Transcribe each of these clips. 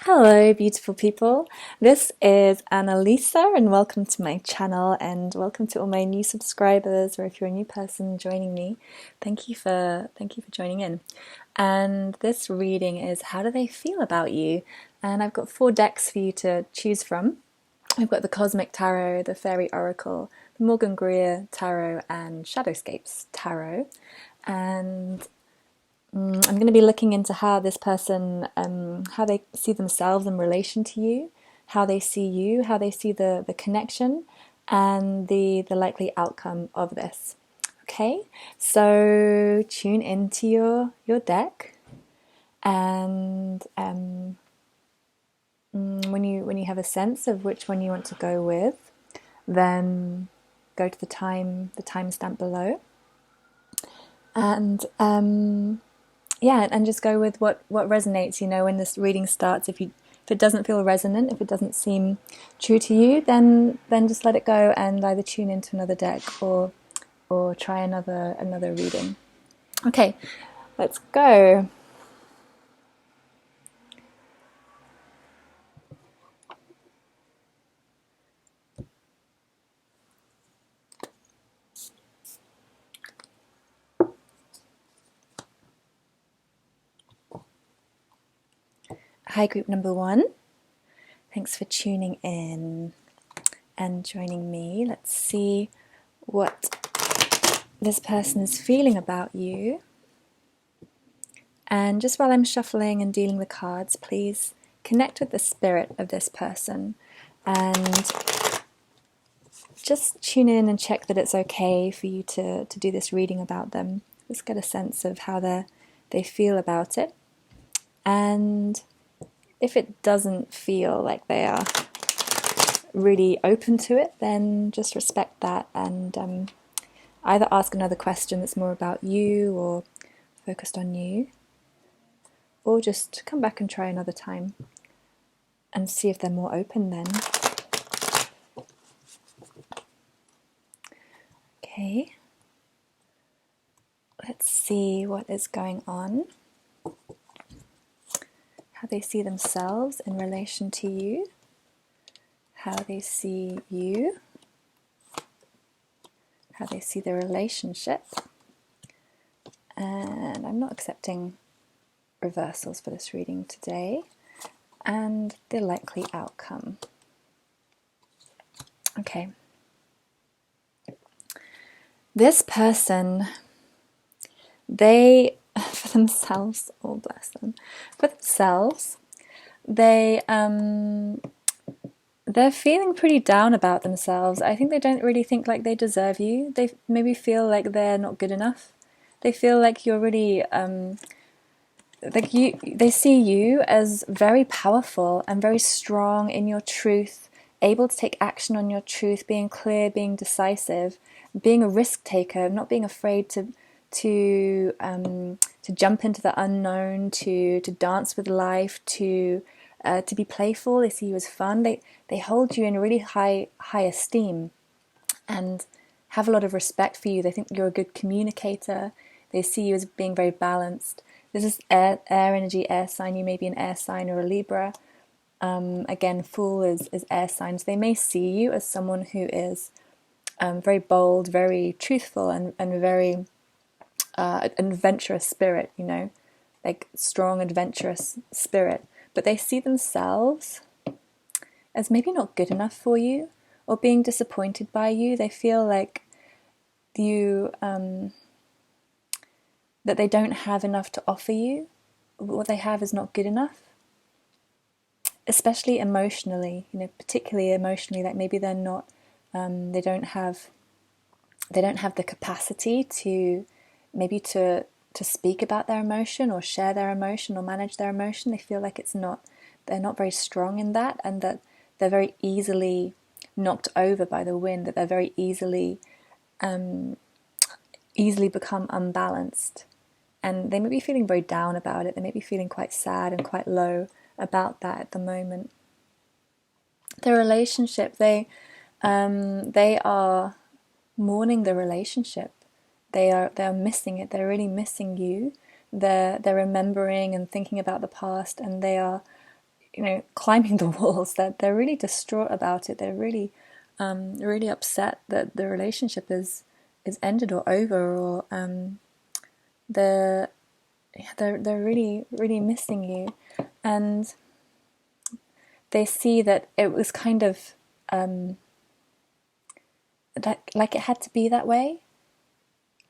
Hello, beautiful people. This is Annalisa, and welcome to my channel, and welcome to all my new subscribers, or if you're a new person joining me, thank you for joining in. And this reading is how do they feel about you? And I've got 4 decks for you to choose from. I've got the Cosmic Tarot, the Fairy Oracle, the Morgan Greer Tarot, and Shadowscapes Tarot. And I'm going to be looking into how this person, how they see themselves in relation to you, how they see you, how they see the connection, and the likely outcome of this. Okay, so tune into your deck, and when you have a sense of which one you want to go with, then go to the timestamp below, and yeah, and just go with what resonates. You know, when this reading starts, if it doesn't feel resonant, if it doesn't seem true to you, then just let it go and either tune into another deck or try another reading. Okay, let's go. Hi, group number 1. Thanks for tuning in and joining me. Let's see what this person is feeling about you. And just while I'm shuffling and dealing the cards, please connect with the spirit of this person and just tune in and check that it's okay for you to do this reading about them. Just get a sense of how they feel about it. And if it doesn't feel like they are really open to it, then just respect that and either ask another question that's more about you or focused on you, or just come back and try another time and see if they're more open then. Okay, let's see what is going on. How they see themselves in relation to you, how they see you, how they see the relationship. And I'm not accepting reversals for this reading today. And the likely outcome. Okay. This person, they, for themselves, oh bless them, for themselves, they're feeling pretty down about themselves. I think they don't really think like they deserve you. They maybe feel like they're not good enough. They feel like you're really they see you as very powerful and very strong in your truth, able to take action on your truth, being clear, being decisive, being a risk taker, not being afraid to jump into the unknown, to dance with life, to be playful. They see you as fun. They hold you in really high esteem and have a lot of respect for you. They think you're a good communicator. They see you as being very balanced. This is air energy, air sign. You may be an air sign or a Libra. Again, Fool is air signs. They may see you as someone who is very bold, very truthful, and very adventurous spirit, you know, like strong, adventurous spirit. But they see themselves as maybe not good enough for you or being disappointed by you. They feel like you... that they don't have enough to offer you. What they have is not good enough, especially emotionally, you know, particularly emotionally, like maybe they're not, they don't have the capacity to maybe to speak about their emotion or share their emotion or manage their emotion. They feel like they're not very strong in that, and that they're very easily knocked over by the wind, that they're very easily become unbalanced. And they may be feeling very down about it. They may be feeling quite sad and quite low about that at the moment. The relationship, they are mourning the relationship. They're missing it. They're really missing you. They're remembering and thinking about the past, and they are climbing the walls. That they're really distraught about it. They're really, really upset that the relationship is ended or over, or they're they're really, really missing you, and they see that it was kind of like it had to be that way.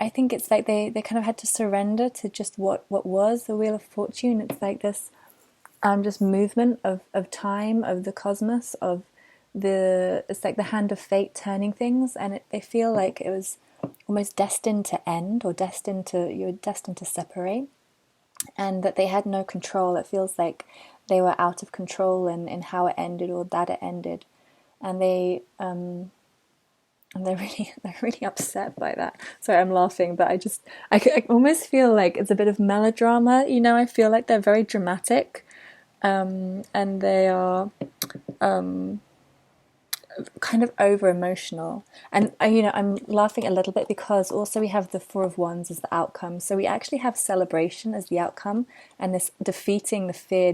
I think it's like they kind of had to surrender to just what was the Wheel of Fortune. It's like this just movement of time, of the cosmos, it's like the hand of fate turning things, and they feel like it was almost destined to end, or you were destined to separate, and that they had no control. It feels like they were out of control in how it ended, or that it ended, and they're really upset by that. Sorry, I'm laughing, but I almost feel like it's a bit of melodrama. I feel like they're very dramatic, and they are kind of over emotional. And I'm laughing a little bit because also we have the Four of Wands as the outcome. So we actually have celebration as the outcome, and this defeating the fear,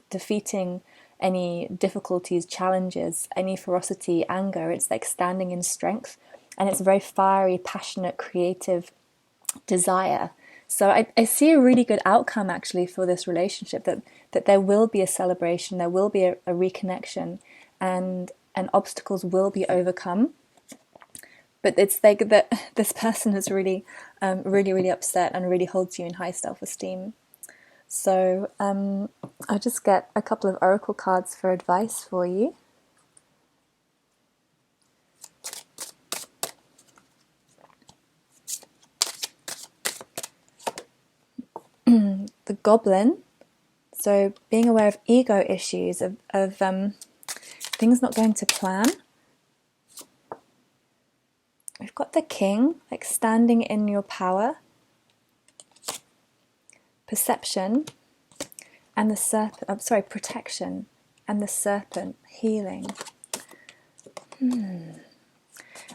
defeating any difficulties, challenges, any ferocity, anger. It's like standing in strength, and it's a very fiery, passionate, creative desire. So I see a really good outcome actually for this relationship, that there will be a celebration, there will be a reconnection, and obstacles will be overcome. But it's like that this person is really, really, really upset and really holds you in high self-esteem. So I'll just get a couple of oracle cards for advice for you. The Goblin. So being aware of ego issues, of things not going to plan. We've got the King, like standing in your power. Perception. And the serpent, protection. And the serpent, healing.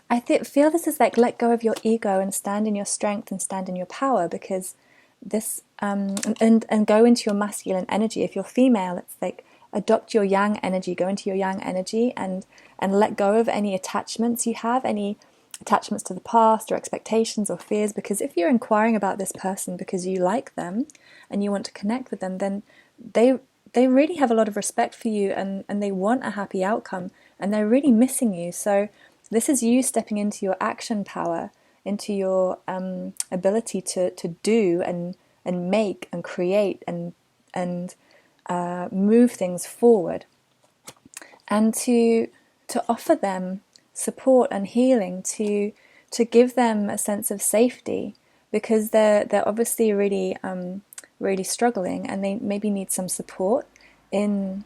I feel this is like let go of your ego and stand in your strength and stand in your power, because this and go into your masculine energy. If you're female, it's like adopt your yang energy, go into your yang energy, and let go of any attachments you have, any attachments to the past or expectations or fears. Because if you're inquiring about this person because you like them and you want to connect with them, then they really have a lot of respect for you, and they want a happy outcome, and they're really missing you. So this is you stepping into your action power, into your ability to do and make and create and move things forward, and to offer them support and healing, to give them a sense of safety, because they're obviously really really struggling, and they maybe need some support in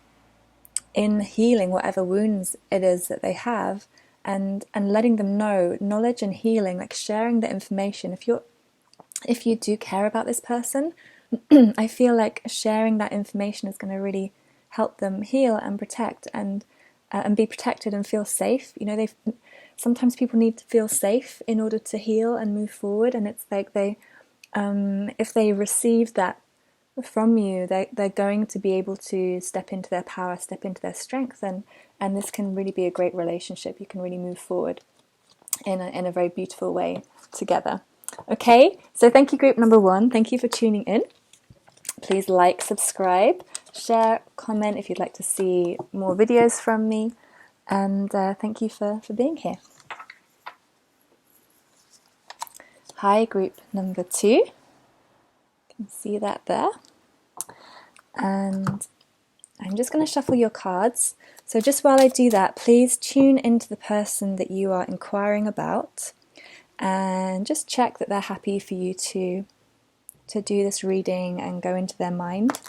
healing whatever wounds it is that they have, and letting them know knowledge and healing, like sharing the information. If you do care about this person, I feel like sharing that information is going to really help them heal and protect, and be protected and feel safe. Sometimes people need to feel safe in order to heal and move forward, and it's like if they receive that from you, they're going to be able to step into their power, step into their strength, and this can really be a great relationship. You can really move forward in a very beautiful way together. Okay, so thank you, group number 1. Thank you for tuning in. Please like, subscribe, share, comment if you'd like to see more videos from me, and thank you for being here. Hi, group number 2. You can see that there. And I'm just going to shuffle your cards. So just while I do that, please tune into the person that you are inquiring about, and just check that they're happy for you to do this reading and go into their mind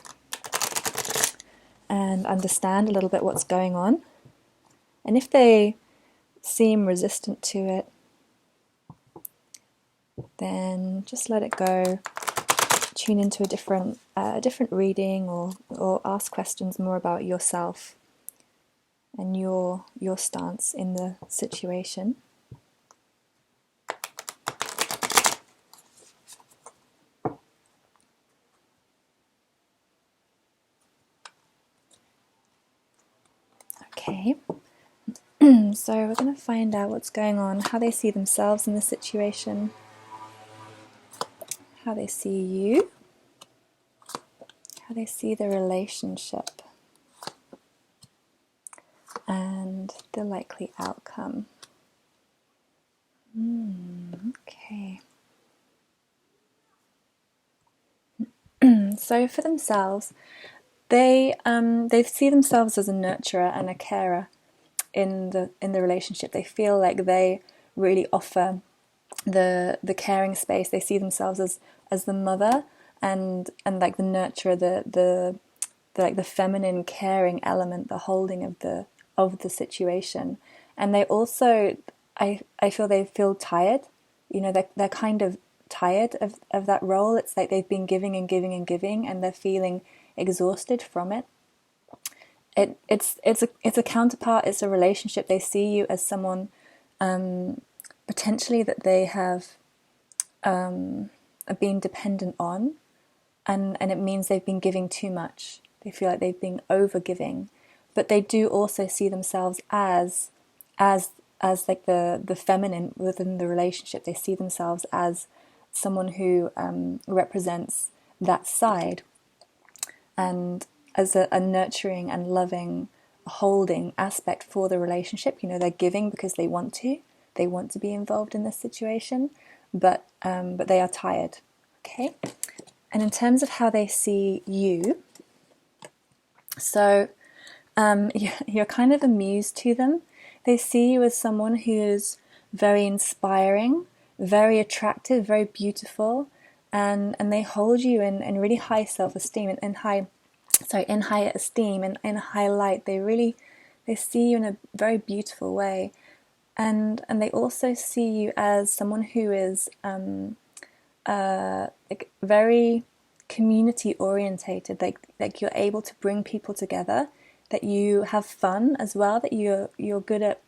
and understand a little bit what's going on. And if they seem resistant to it, then just let it go. Tune into a different reading, or ask questions more about yourself and your stance in the situation. Okay. So we're going to find out what's going on, how they see themselves in the situation, how they see you, how they see the relationship, and the likely outcome. Okay. So for themselves, they see themselves as a nurturer and a carer in the relationship. They feel like they really offer the caring space. They see themselves as the mother and like the nurturer, the like the feminine caring element, the holding of the situation. And they also, I feel they feel tired. You know, they're kind of tired of that role. It's like they've been giving and giving and giving, and they're feeling exhausted from it. It's a counterpart. It's a relationship. They see you as someone potentially that they have been dependent on, and it means they've been giving too much. They feel like they've been over giving, but they do also see themselves as like the feminine within the relationship. They see themselves as someone who represents that side, and as a nurturing and loving, holding aspect for the relationship. You know, they're giving because they want to be involved in this situation, but they are tired. Okay. And in terms of how they see you, so you're kind of a muse to them. They see you as someone who's very inspiring, very attractive, very beautiful, and they hold you in really high self-esteem, in high esteem and in high light. They see you in a very beautiful way, and they also see you as someone who is like very community orientated, like you're able to bring people together, that you have fun as well, that you're good at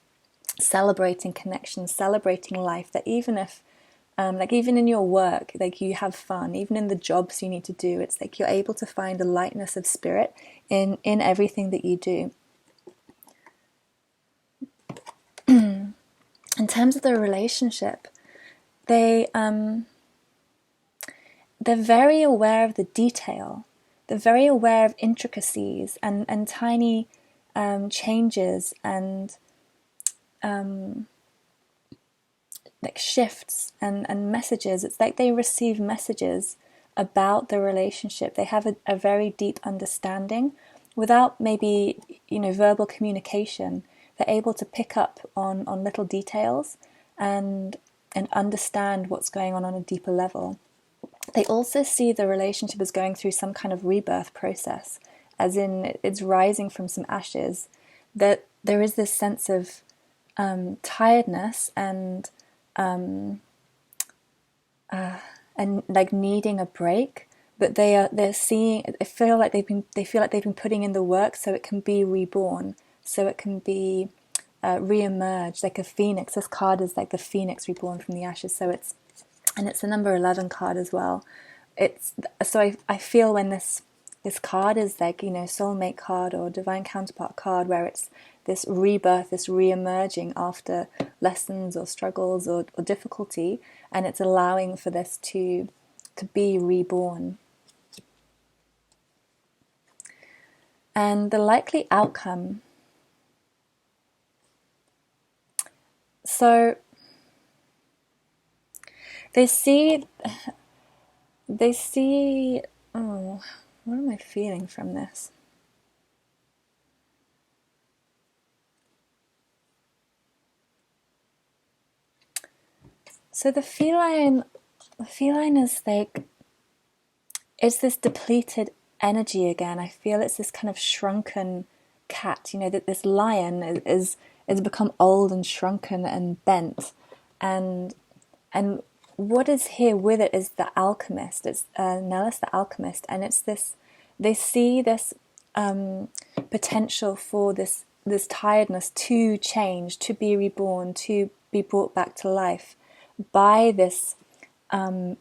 celebrating connections, celebrating life, that even if like even in your work, like you have fun, even in the jobs you need to do, it's like you're able to find a lightness of spirit in everything that you do. In terms of the relationship, they're very aware of the detail. They're very aware of intricacies and tiny changes and like shifts and messages. It's like they receive messages about the relationship. They have a very deep understanding without maybe, you know, verbal communication. They're able to pick up on little details and understand what's going on a deeper level. They also see the relationship as going through some kind of rebirth process, as in it's rising from some ashes. That there is this sense of tiredness and like needing a break, but they're seeing. They feel like they've been putting in the work, so it can be reborn, so it can be re-emerge like a phoenix. This card is like the phoenix reborn from the ashes. So it's the number 11 card as well. It's so I feel when this card is like, you know, soulmate card or divine counterpart card, where it's this rebirth, this re-emerging after lessons or struggles or difficulty, and it's allowing for this to be reborn. And the likely outcome. So they see, oh, what am I feeling from this? So the feline is like, it's this depleted energy again. I feel it's this kind of shrunken cat, you know, that this lion is become old and shrunken and bent, and what is here with it is the alchemist. It's Nellis the alchemist, and it's this. They see this potential for this tiredness to change, to be reborn, to be brought back to life by this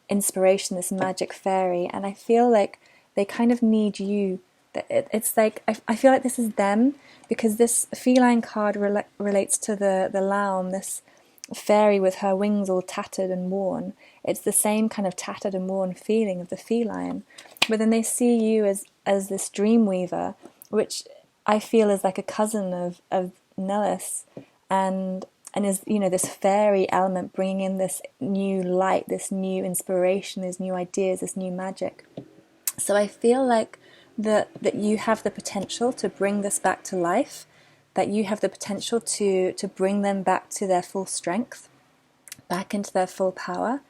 inspiration, this magic fairy. And I feel like they kind of need you It's like I feel like this is them, because this feline card relates to the Laum, this fairy with her wings all tattered and worn. It's the same kind of tattered and worn feeling of the feline. But then they see you as this dream weaver, which I feel is like a cousin of Nellis, and is, you know, this fairy element bringing in this new light, this new inspiration, these new ideas, this new magic. So I feel like that you have the potential to bring this back to life, that you have the potential to bring them back to their full strength, back into their full power,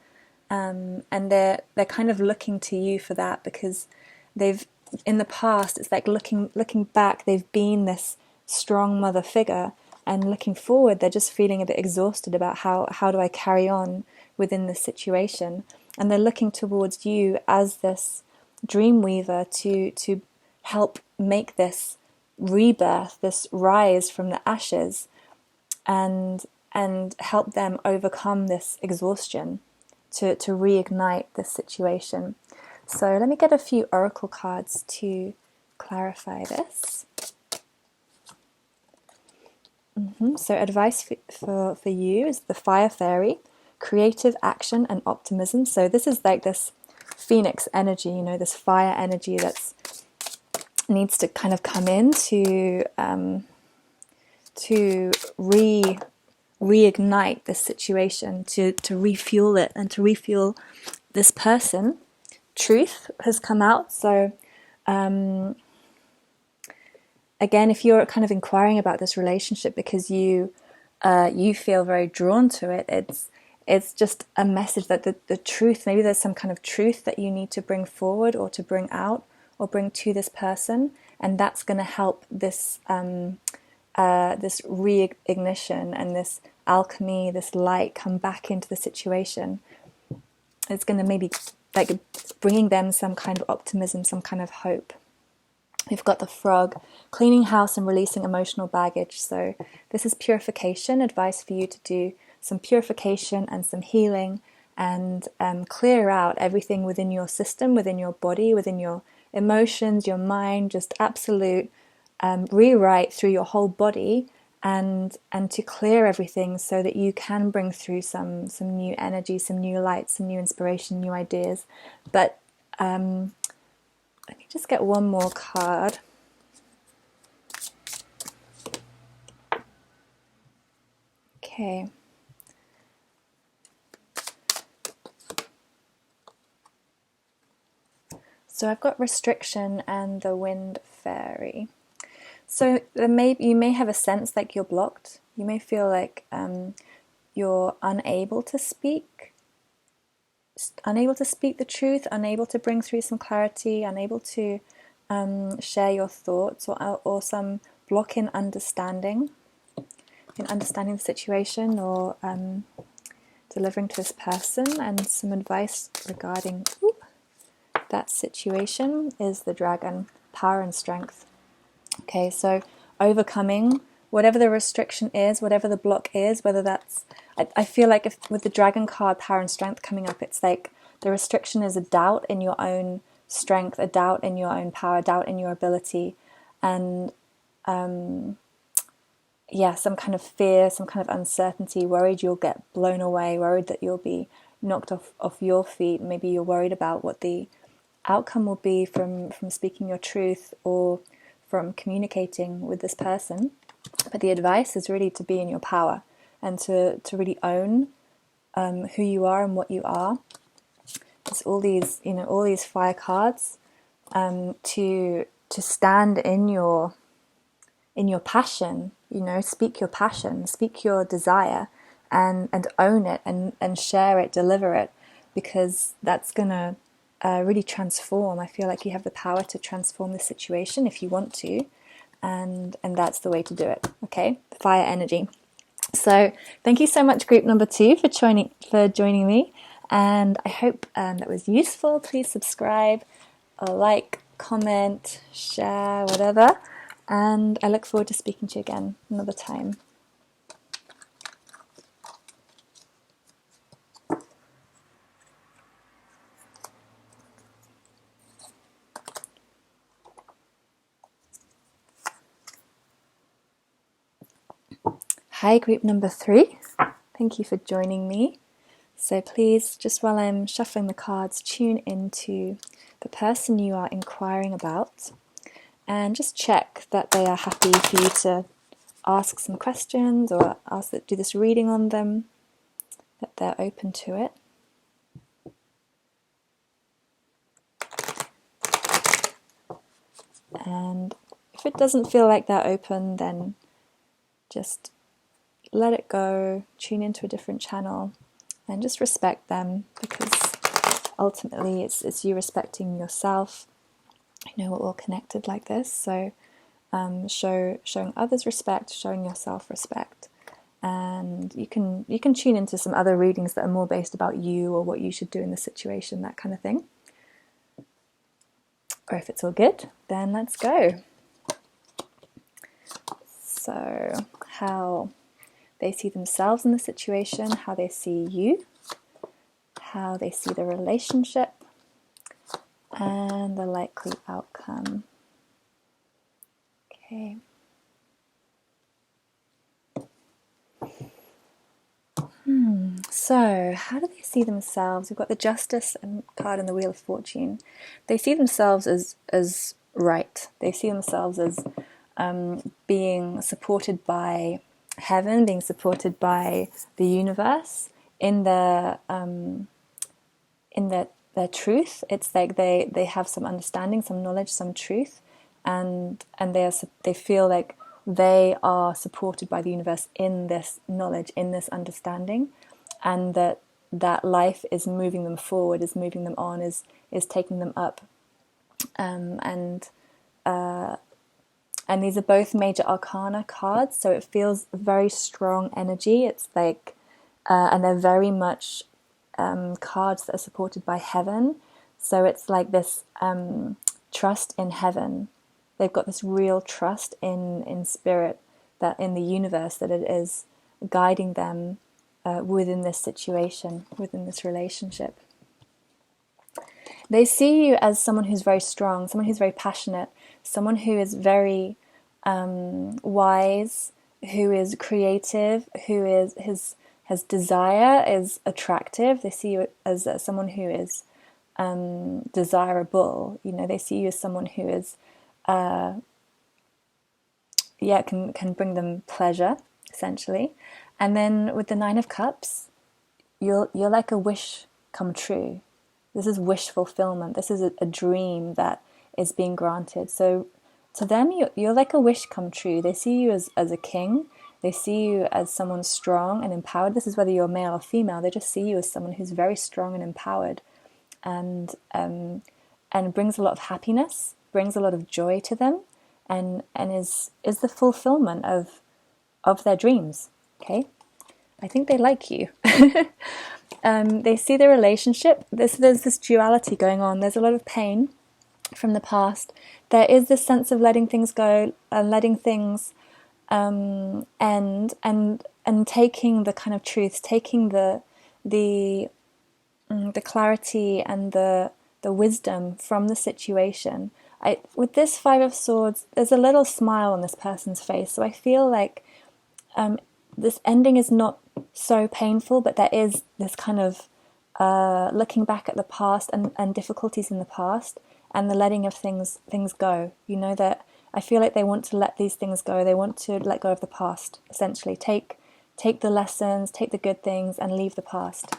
and they're kind of looking to you for that, because they've, in the past, it's like looking back, they've been this strong mother figure, and looking forward, they're just feeling a bit exhausted about how do I carry on within this situation, and they're looking towards you as this dream weaver to help make this rebirth, this rise from the ashes, and help them overcome this exhaustion, to reignite this situation. So let me get a few oracle cards to clarify this. So advice for you is the Fire Fairy, creative action and optimism. So this is like this phoenix energy, you know, this fire energy that's needs to kind of come in to reignite this situation, to refuel it, and to refuel this person. Truth has come out. So again, if you're kind of inquiring about this relationship because you feel very drawn to it, it's just a message that the truth, maybe there's some kind of truth that you need to bring forward, or to bring out, or bring to this person, and that's going to help this this reignition and this alchemy, this light, come back into the situation. It's going to maybe like bringing them some kind of optimism, some kind of hope. We've got the Frog, cleaning house and releasing emotional baggage. So this is purification, advice for you to do some purification and some healing, and clear out everything within your system, within your body, within your emotions, your mind, just absolute rewrite through your whole body, and to clear everything so that you can bring through some new energy, some new light, some new inspiration, new ideas. But let me just get one more card. Okay. So I've got restriction and the Wind Fairy. So you may have a sense like you're blocked. You may feel like you're unable to speak the truth, unable to bring through some clarity, unable to share your thoughts, or some block in understanding the situation, or delivering to this person. And some advice regarding that situation is the Dragon, power and strength. Okay, so overcoming whatever the restriction is, whatever the block is, whether that's, I feel like if with the Dragon card, power and strength coming up, it's like the restriction is a doubt in your own strength, a doubt in your own power, a doubt in your ability, and some kind of fear, some kind of uncertainty, worried you'll get blown away, worried that you'll be knocked off your feet. Maybe you're worried about what the outcome will be from speaking your truth, or from communicating with this person. But the advice is really to be in your power, and to really own who you are and what you are. There's all these fire cards, to stand in your passion, speak your passion, speak your desire, and own it, and share it, deliver it, because that's gonna really transform. I feel like you have the power to transform the situation if you want to, and that's the way to do it. Okay, fire energy. So thank you so much, group number 2, for joining me, and I hope that was useful. Please subscribe, or like, comment, share, whatever, and I look forward to speaking to you again another time. Hi, group number 3. Thank you for joining me. So please, just while I'm shuffling the cards, tune into the person you are inquiring about and just check that they are happy for you to ask some questions or do this reading on them, that they're open to it. And if it doesn't feel like they're open, then just let it go, tune into a different channel, and just respect them, because ultimately it's you respecting yourself. You know, we're all connected like this, so showing others respect, showing yourself respect. And you can tune into some other readings that are more based about you or what you should do in the situation, that kind of thing. Or if it's all good, then let's go. So, how they see themselves in the situation, how they see you, how they see the relationship, and the likely outcome. Okay. So, how do they see themselves? We've got the Justice card and the Wheel of Fortune. They see themselves as right. They see themselves as being supported by heaven, being supported by the universe in their truth. It's like they have some understanding, some knowledge, some truth, and they feel like they are supported by the universe in this knowledge, in this understanding, and that life is moving them forward, is moving them on, is taking them up, and these are both major arcana cards, so it feels very strong energy. It's like, and they're very much cards that are supported by heaven. So it's like this trust in heaven. They've got this real trust in spirit, that in the universe, that it is guiding them within this situation, within this relationship. They see you as someone who's very strong, someone who's very passionate, someone who is very wise, who is creative, who has desire, is attractive. They see you as someone who is desirable. You know, they see you as someone who is can bring them pleasure, essentially. And then with the Nine of Cups, you're like a wish come true. This is wish fulfillment. This is a dream that is being granted. So to them, you're like a wish come true. They see you as a king. They see you as someone strong and empowered. This is whether you're male or female. They just see you as someone who's very strong and empowered, and brings a lot of happiness, brings a lot of joy to them, and is the fulfillment of their dreams. Okay, I think they like you. They see the relationship. There's this duality going on. There's a lot of pain from the past. There is this sense of letting things go and letting things end, and taking the kind of truths, taking the clarity and the wisdom from the situation. With this Five of Swords, there's a little smile on this person's face. So I feel like this ending is not so painful, but there is this kind of looking back at the past and difficulties in the past, and the letting of things go. You know, that I feel like they want to let these things go. They want to let go of the past, essentially. Take the lessons, take the good things, and leave the past.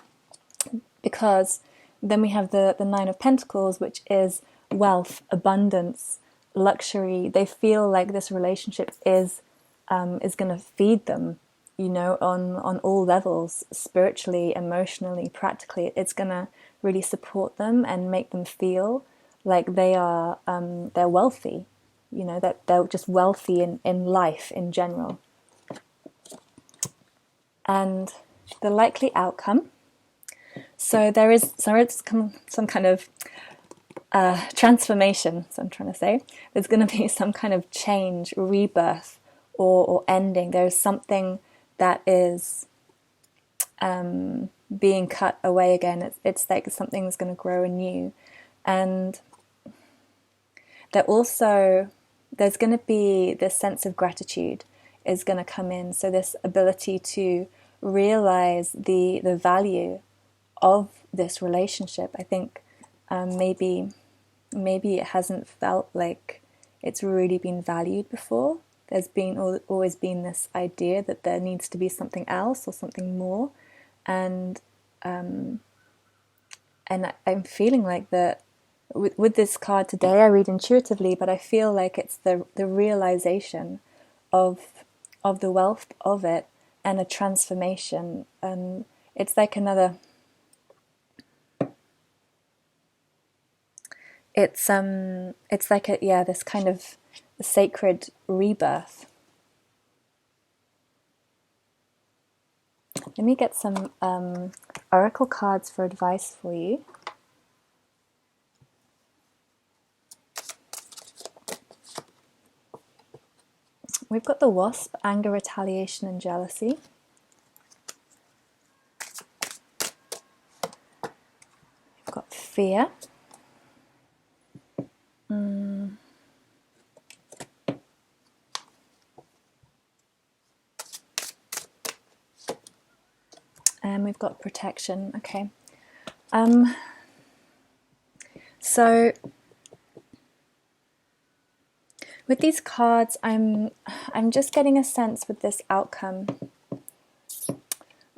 Because then we have the Nine of Pentacles, which is wealth, abundance, luxury. They feel like this relationship is going to feed them, you know, on all levels, spiritually, emotionally, practically. It's going to really support them and make them feel like they're wealthy, you know, that they're just wealthy in life in general. And the likely outcome. So there is some kind of transformation, so I'm trying to say. There's going to be some kind of change, rebirth, or ending. There's something that is being cut away again. It's like something's going to grow anew. And there's going to be this sense of gratitude. is going to come in. So this ability to realize the value of this relationship. I think maybe it hasn't felt like it's really been valued before. There's been always been this idea that there needs to be something else or something more, and I'm feeling like that with this card today. I read intuitively, but I feel like it's the realization of the wealth of it, and a transformation. And it's like another. It's like this kind of sacred rebirth. Let me get some oracle cards for advice for you. We've got the Wasp, anger, retaliation, and jealousy. We've got fear. And we've got protection. Okay. So with these cards, I'm just getting a sense with this outcome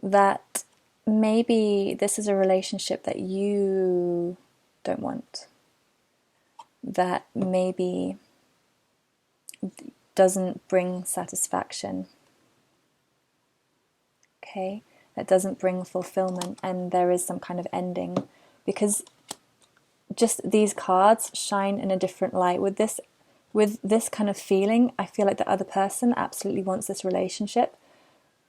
that maybe this is a relationship that you don't want, that maybe doesn't bring satisfaction. Okay, that doesn't bring fulfillment, and there is some kind of ending, because just these cards shine in a different light. With this kind of feeling, I feel like the other person absolutely wants this relationship,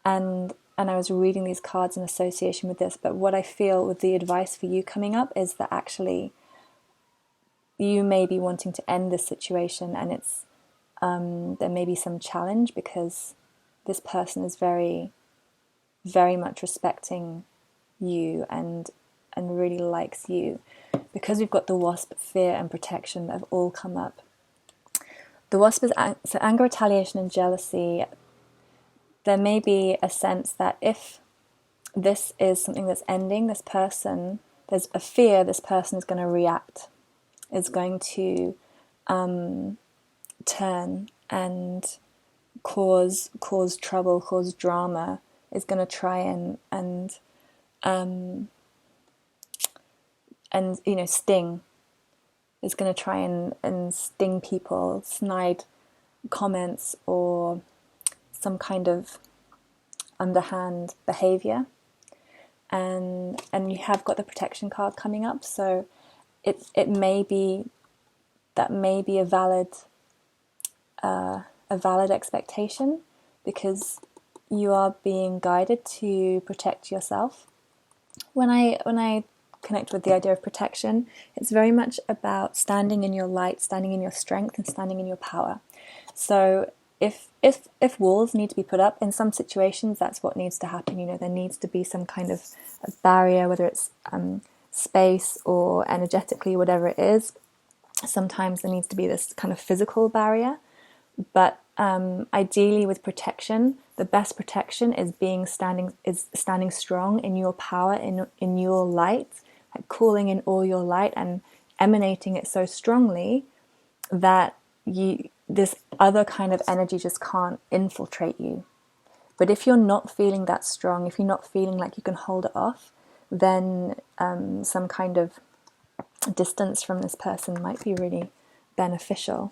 and I was reading these cards in association with this. But what I feel with the advice for you coming up is that actually you may be wanting to end this situation, and it's there may be some challenge because this person is very, very much respecting you and really likes you. Because we've got the Wasp, fear, and protection that have all come up. The Wasp is so anger, retaliation, and jealousy. There may be a sense that if this is something that's ending, this person, there's a fear this person is going to react, is going to turn and cause trouble, cause drama, is going to try and sting, is going to try and sting people, snide comments, or some kind of underhand behavior. And you have got the protection card coming up, so it may be a valid expectation, because you are being guided to protect yourself. When I connect with the idea of protection, it's very much about standing in your light, standing in your strength, and standing in your power. So if walls need to be put up in some situations, that's what needs to happen. There needs to be some kind of a barrier, whether it's space or energetically, whatever it is. Sometimes there needs to be this kind of physical barrier, but ideally with protection, the best protection is standing strong in your power, in your light, like calling in all your light and emanating it so strongly that this other kind of energy just can't infiltrate you. But if you're not feeling that strong, if you're not feeling like you can hold it off, then some kind of distance from this person might be really beneficial.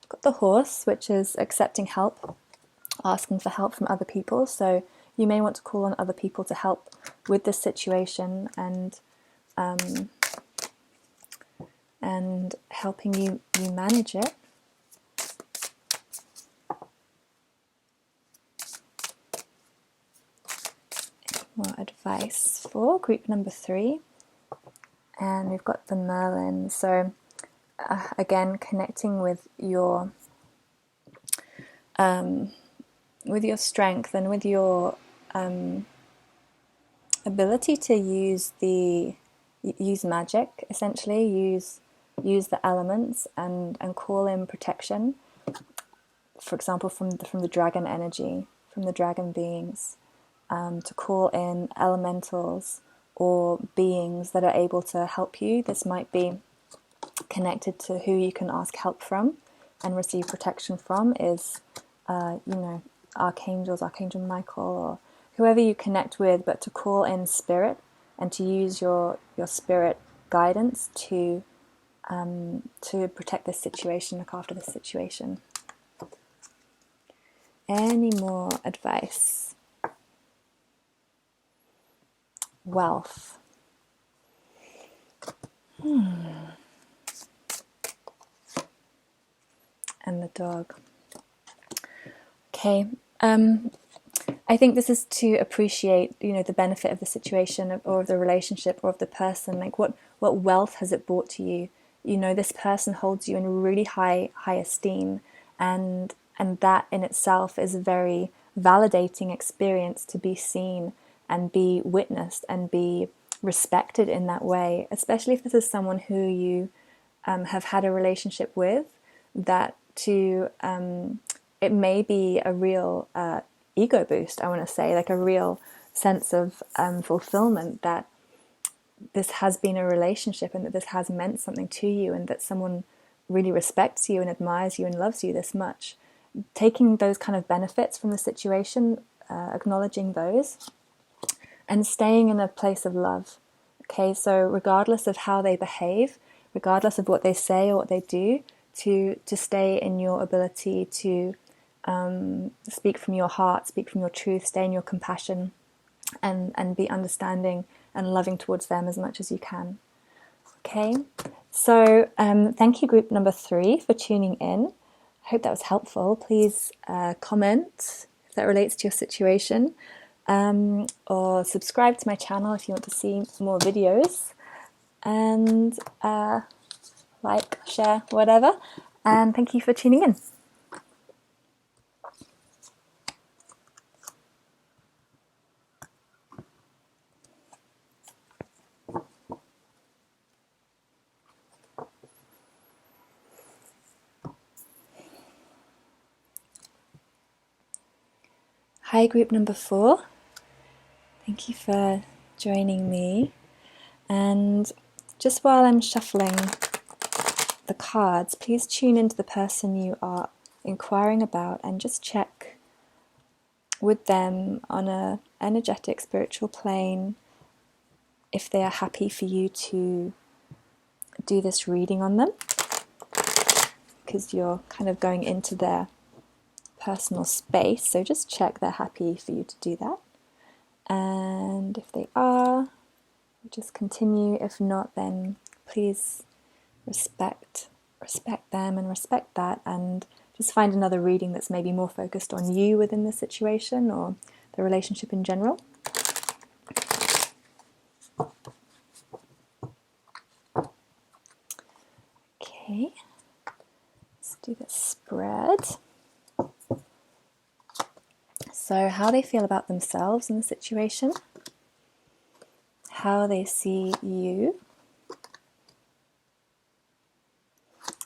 Got the Horse, which is accepting help, asking for help from other people. So you may want to call on other people to help with this situation and helping you manage it. More advice for group number 3, and we've got the Merlin. So again, connecting with your strength and with your ability to use magic, essentially use use the elements and call in protection, for example, from the dragon energy, from the dragon beings, to call in elementals or beings that are able to help you. This might be connected to who you can ask help from and receive protection from is, archangels, Archangel Michael, or whoever you connect with, but to call in spirit and to use your spirit guidance to protect this situation, look after this situation. Any more advice? Wealth. And the dog. Okay. I think this is to appreciate, the benefit of the situation or of the relationship or of the person. Like what wealth has it brought to you? This person holds you in really high esteem, and that in itself is a very validating experience to be seen and be witnessed and be respected in that way, especially if this is someone who you have had a relationship with, that it may be a real ego boost, I want to say, like a real sense of fulfillment that this has been a relationship and that this has meant something to you and that someone really respects you and admires you and loves you this much. Taking those kind of benefits from the situation, acknowledging those, and staying in a place of love. Okay, so regardless of how they behave, regardless of what they say or what they do, to stay in your ability to speak from your heart, speak from your truth, stay in your compassion, and be understanding and loving towards them as much as you can. Okay, so thank you, group number 3, for tuning in. I hope that was helpful. Please comment if that relates to your situation, or subscribe to my channel if you want to see more videos, and like, share, whatever. And thank you for tuning in. Hi, group number 4. Thank you for joining me. And just while I'm shuffling the cards, please tune into the person you are inquiring about and just check with them on a energetic, spiritual plane if they are happy for you to do this reading on them, because you're kind of going into their personal space. So just check they're happy for you to do that. And if they are, just continue. If not, then please respect them and respect that, and just find another reading that's maybe more focused on you within the situation or the relationship in general. Okay, let's do the spread. So how they feel about themselves in the situation, how they see you,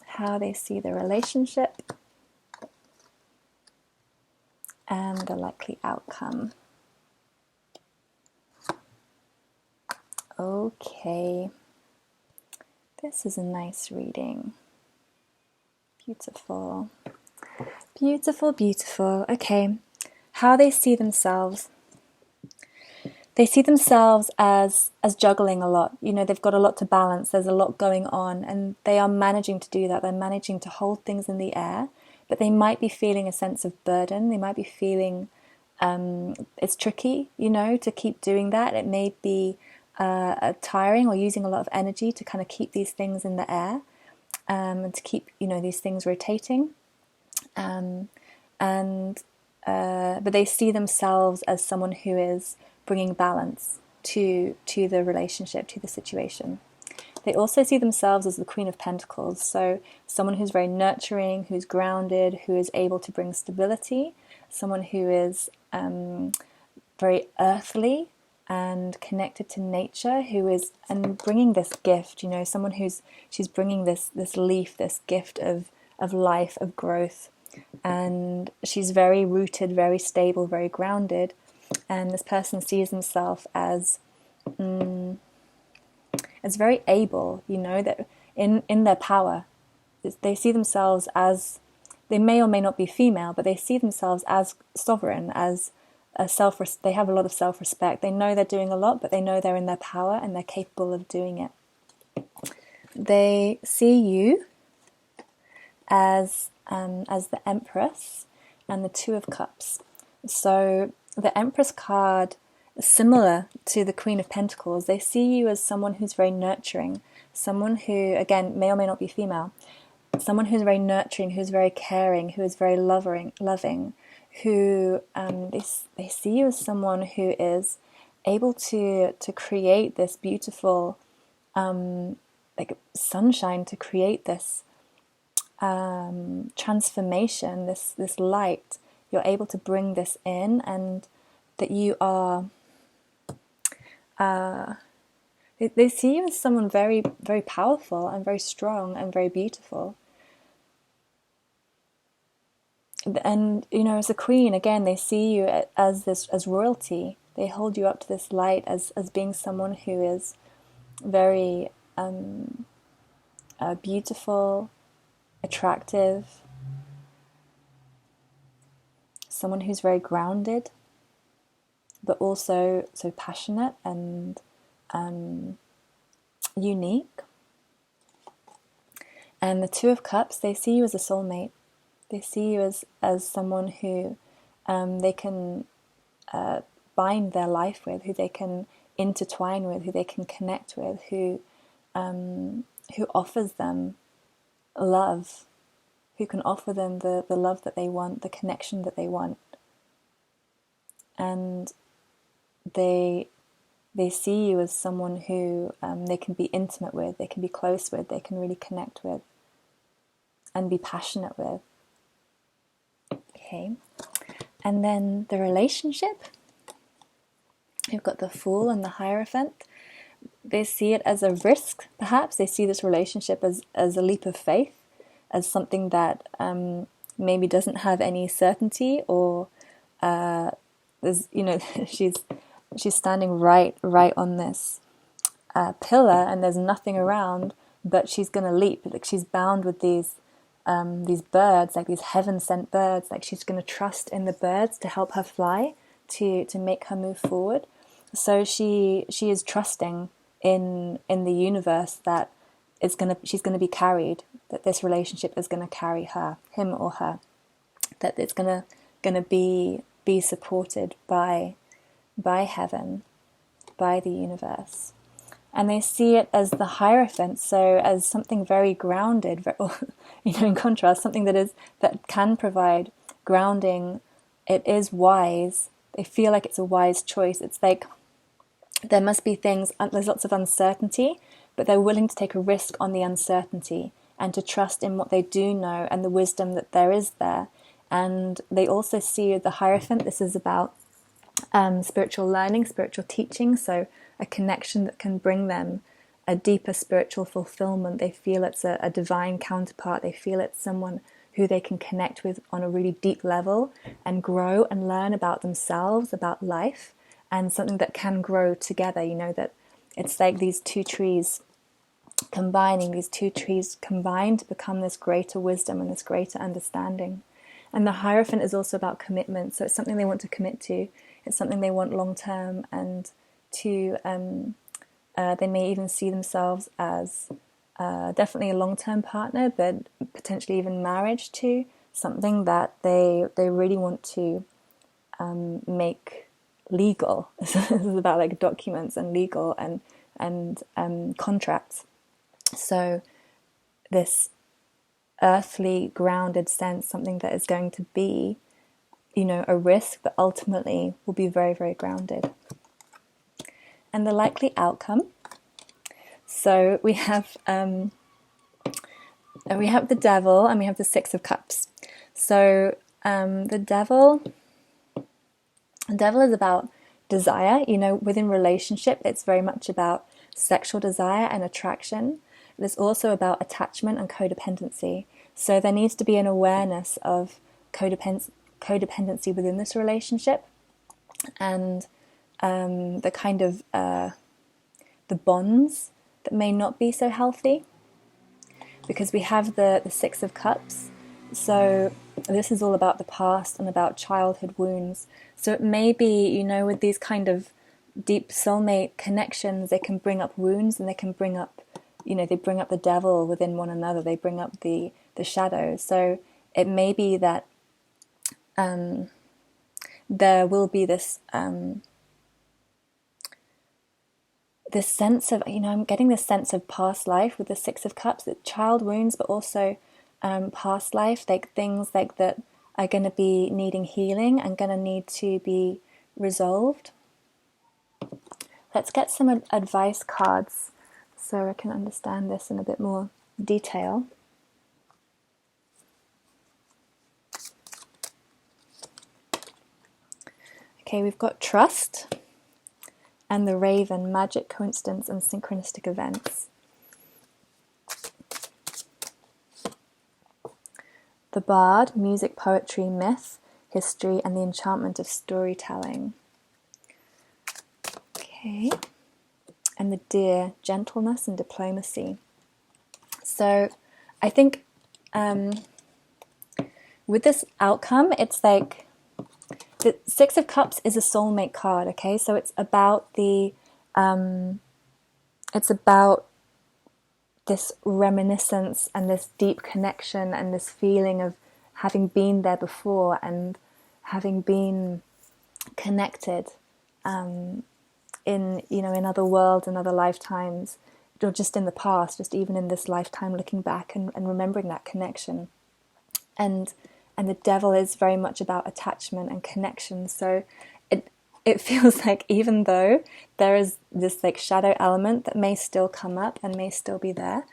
how they see the relationship, and the likely outcome. Okay, this is a nice reading. Beautiful, beautiful, beautiful. Okay, how they see themselves. They see themselves as juggling a lot. They've got a lot to balance. There's a lot going on, and they are managing to do that. They're managing to hold things in the air, but they might be feeling a sense of burden. They might be feeling it's tricky, to keep doing that. It may be tiring or using a lot of energy to kind of keep these things in the air, and to keep, these things rotating. But they see themselves as someone who is bringing balance to the relationship, to the situation. They also see themselves as the Queen of Pentacles, so someone who's very nurturing, who's grounded, who is able to bring stability, someone who is very earthly, and connected to nature, who is and bringing this gift, someone she's bringing this leaf, this gift of life, of growth, and she's very rooted, very stable, very grounded, and this person sees himself as very able, that in their power, they see themselves as, they may or may not be female, but they see themselves as sovereign, as they have a lot of self-respect. They know they're doing a lot, but they know they're in their power and they're capable of doing it. They see you as the Empress and the Two of Cups. So the Empress card, similar to the Queen of Pentacles, they see you as someone who's very nurturing, someone who, again, may or may not be female, someone who's very nurturing, who's very caring, who is very loving, who they see you as someone who is able to create this beautiful like sunshine, to create this transformation, this light. You're able to bring this in, and that you are they see you as someone very, very powerful and very strong and very beautiful. And as a queen, again, they see you as royalty. They hold you up to this light as being someone who is very beautiful, attractive, someone who's very grounded, but also so passionate and unique. And the Two of Cups, they see you as a soulmate. They see you as someone who they can bind their life with, who they can intertwine with, who they can connect with, who offers them love, who can offer them the love that they want, the connection that they want. And they see you as someone who they can be intimate with, they can be close with, they can really connect with and be passionate with. Okay, and then the relationship. You've got the Fool and the Hierophant. They see it as a risk, perhaps. They see this relationship as a leap of faith, as something that maybe doesn't have any certainty, or there's, she's standing right on this pillar, and there's nothing around, but she's going to leap. Like, she's bound with these birds, like these heaven-sent birds. Like, she's going to trust in the birds to help her fly, to make her move forward. So she is trusting in the universe that she's going to be carried, that this relationship is going to carry her, him or her, that it's going to be supported by heaven, by the universe. And they see it as the Hierophant, so as something very grounded, in contrast, something that can provide grounding. It is wise. They feel like it's a wise choice. It's like there must be things, there's lots of uncertainty, but they're willing to take a risk on the uncertainty and to trust in what they do know and the wisdom that there is there. And they also see the Hierophant, this is about spiritual learning, spiritual teaching, so a connection that can bring them a deeper spiritual fulfillment. They feel it's a divine counterpart. They feel it's someone who they can connect with on a really deep level and grow and learn about themselves, about life, and something that can grow together. That it's like these two trees combining, to become this greater wisdom and this greater understanding. And the Hierophant is also about commitment, so it's something they want to commit to. It's something they want long term, and to they may even see themselves as definitely a long-term partner, but potentially even marriage to something that they really want to make legal. This is about like documents and legal and contracts. So this earthly grounded sense, something that is going to be, a risk, but ultimately will be very, very grounded. And the likely outcome. So we have the Devil, and we have the Six of Cups. So the Devil is about desire. Within relationship, it's very much about sexual desire and attraction. It's also about attachment and codependency. So there needs to be an awareness of codependency within this relationship, and the kind of the bonds that may not be so healthy, because we have the Six of Cups. So this is all about the past and about childhood wounds. So it may be, with these kind of deep soulmate connections, they can bring up wounds, and they can bring up, they bring up the devil within one another. They bring up the shadow. So it may be that there will be this this sense of, I'm getting this sense of past life with the Six of Cups, that child wounds, but also past life, like things like that are going to be needing healing and going to need to be resolved. Let's get some advice cards so I can understand this in a bit more detail. Okay, we've got trust and the raven, magic, coincidence, and synchronistic events. The bard, music, poetry, myth, history, and the enchantment of storytelling. Okay. And the deer, gentleness and diplomacy. So I think with this outcome, it's like the Six of Cups is a soulmate card, okay? So it's about it's about this reminiscence and this deep connection and this feeling of having been there before and having been connected in other worlds and other lifetimes, or just in the past, just even in this lifetime, looking back and remembering that connection. And the devil is very much about attachment and connection. So it feels like, even though there is this like shadow element that may still come up and may still be there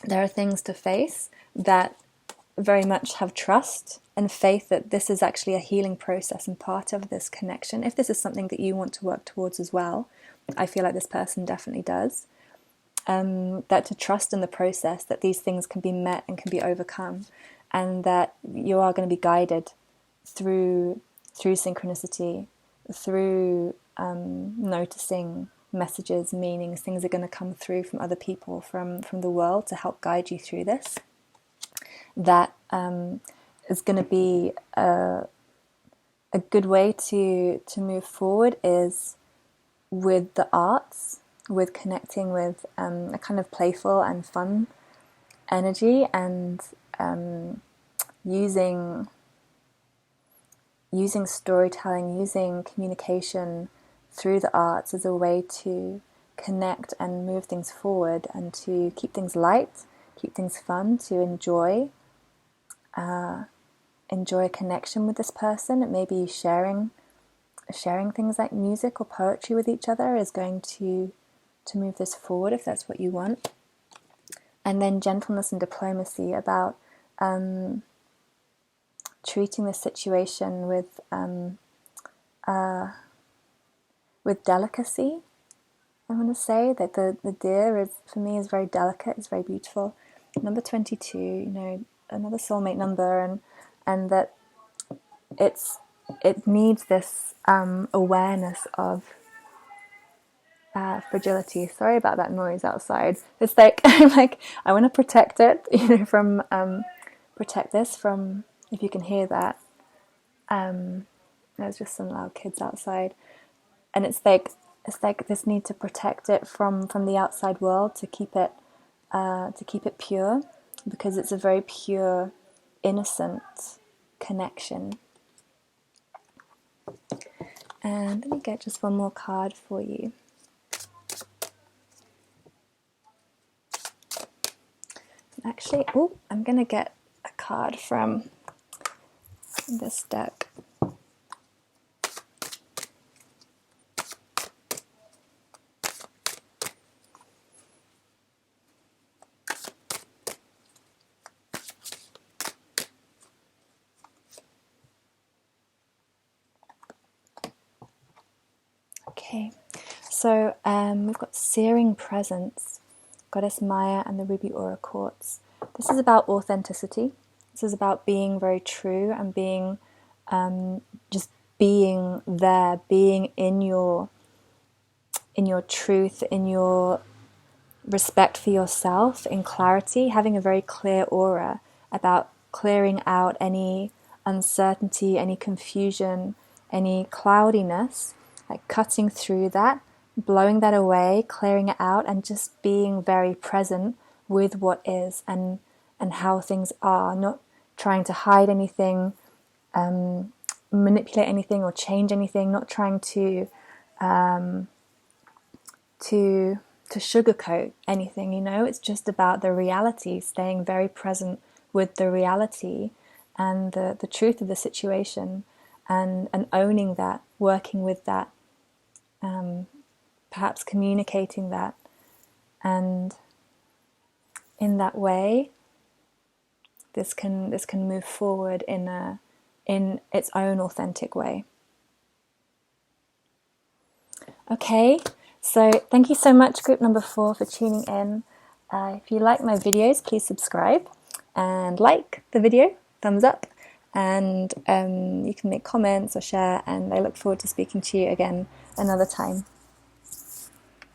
are things to face that very much have trust and faith that this is actually a healing process and part of this connection. If this is something that you want to work towards as well, I feel like this person definitely does. That to trust in the process, that these things can be met and can be overcome, and that you are going to be guided through synchronicity, through noticing messages, meanings, things are going to come through from other people, from the world, to help guide you through this. That is going to be a good way to move forward is with the arts, with connecting with a kind of playful and fun energy, and using storytelling, using communication through the arts as a way to connect and move things forward, and to keep things light, keep things fun, to enjoy a connection with this person. It may be sharing things like music or poetry with each other is going to move this forward, if that's what you want. And then gentleness and diplomacy, about treating the situation with delicacy. I want to say that the deer is, for me, is very delicate, it's very beautiful. Number 22, another soulmate number, and that it needs this awareness of fragility. Sorry about that noise outside. It's like I'm like, I want to protect it, from protect this from, if you can hear that. There's just some loud kids outside, and it's like this need to protect it from the outside world, to keep it pure, because it's a very pure, innocent connection. And let me get just one more card for you. Actually, I'm going to get a card from this deck. Okay, so we've got Searing Presence, Goddess Maya and the Ruby Aura Quartz. This is about authenticity. This is about being very true and being just being there, being in your truth, in your respect for yourself, in clarity, having a very clear aura about clearing out any uncertainty, any confusion, any cloudiness, like cutting through that, blowing that away, clearing it out, and just being very present with what is and how things are, not trying to hide anything, manipulate anything or change anything, not trying to sugarcoat anything, you know. It's just about the reality, staying very present with the reality and the truth of the situation, and owning that, working with that, perhaps communicating that, and in that way this can move forward in its own authentic way. Okay, so thank you so much, group number 4, for tuning in. If you like my videos, please subscribe and like the video, thumbs up, and you can make comments or share, and I look forward to speaking to you again another time.